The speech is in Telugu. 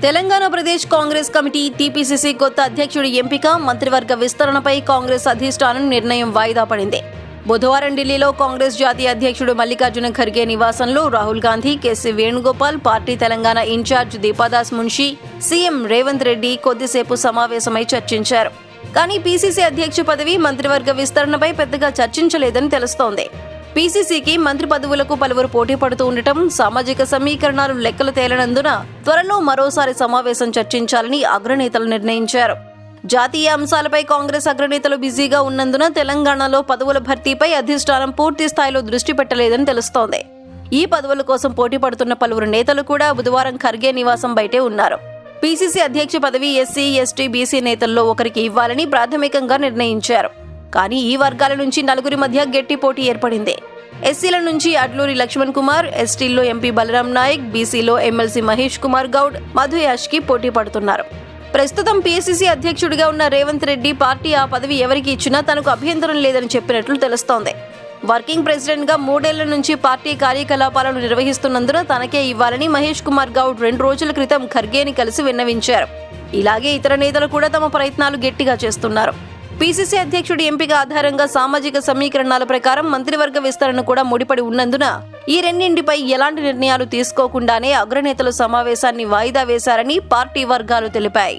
తెలంగాణ ప్రదేశ్ కాంగ్రెస్ కమిటీ టీపీసీసీ కొత్త అధ్యక్షుడి ఎంపిక, మంత్రివర్గ విస్తరణపై కాంగ్రెస్ అధిష్టానం నిర్ణయం వాయిదా పడింది. బుధవారం ఢిల్లీలో కాంగ్రెస్ జాతీయ అధ్యక్షుడు మల్లికార్జున ఖర్గే నివాసంలో Rahul Gandhi, KC Venugopal, party Telangana in charge Deepadas Munshi, CM Revanth Reddy కొద్దిసేపు సమావేశమై చర్చించారు. కానీ పీసీసీ అధ్యక్ష పదవి, మంత్రివర్గ విస్తరణపై పెద్దగా చర్చించలేదని తెలుస్తోంది. పీసీసీకి మంత్రి పదవులకు పలువురు పోటీ పడుతూ ఉండటం, సామాజిక సమీకరణాలు లెక్కలు తేలనందున త్వరలో మరోసారి సమావేశం చర్చించాలని అగ్రనేతలు నిర్ణయించారు. జాతీయ అంశాలపై కాంగ్రెస్ అగ్రనేతలు బిజీగా ఉన్నందున తెలంగాణలో పదవుల భర్తీపై అధిష్టానం పూర్తి స్థాయిలో దృష్టి పెట్టలేదని తెలుస్తోంది. ఈ పదవుల కోసం పోటీ పడుతున్న పలువురు నేతలు కూడా బుధవారం ఖర్గే నివాసం బయటే ఉన్నారు. పీసీసీ అధ్యక్ష పదవి ఎస్సీ, ఎస్టీ, బీసీ నేతల్లో ఒకరికి ఇవ్వాలని ప్రాథమికంగా నిర్ణయించారు. కానీ ఈ వర్గాల నుంచి నలుగురి మధ్య గట్టి పోటీ ఏర్పడింది. ఎస్సీల నుంచి అడ్లూరి లక్ష్మణ్ కుమార్, ఎస్టీల్లో ఎంపీ బలరాం నాయక్, బీసీలో ఎమ్మెల్సీ మహేష్ కుమార్ గౌడ్, మధు యాష్కి పోటీ పడుతున్నారు. ప్రస్తుతం పీసీసీ అధ్యక్షుడిగా ఉన్న రేవంత్ రెడ్డి పార్టీ ఆ పదవి ఎవరికి ఇచ్చినా తనకు అభ్యంతరం లేదని చెప్పినట్లు తెలుస్తోంది. వర్కింగ్ ప్రెసిడెంట్ గా 3 ఏళ్ల నుంచి పార్టీ కార్యకలాపాలను నిర్వహిస్తున్నందున తనకే ఇవ్వాలని మహేష్ కుమార్ గౌడ్ 2 రోజుల క్రితం ఖర్గేని కలిసి విన్నవించారు. ఇలాగే ఇతర నేతలు కూడా తమ ప్రయత్నాలు గట్టిగా చేస్తున్నారు. పీసీసీ అధ్యక్షుడి ఎంపిక ఆధారంగా సామాజిక సమీకరణాల ప్రకారం మంత్రివర్గ విస్తరణ కూడా ముడిపడి ఉన్నందున ఈ రెండింటిపై ఎలాంటి నిర్ణయాలు తీసుకోకుండానే అగ్రనేతలు సమావేశాన్ని వాయిదా వేశారని పార్టీ వర్గాలు తెలిపాయి.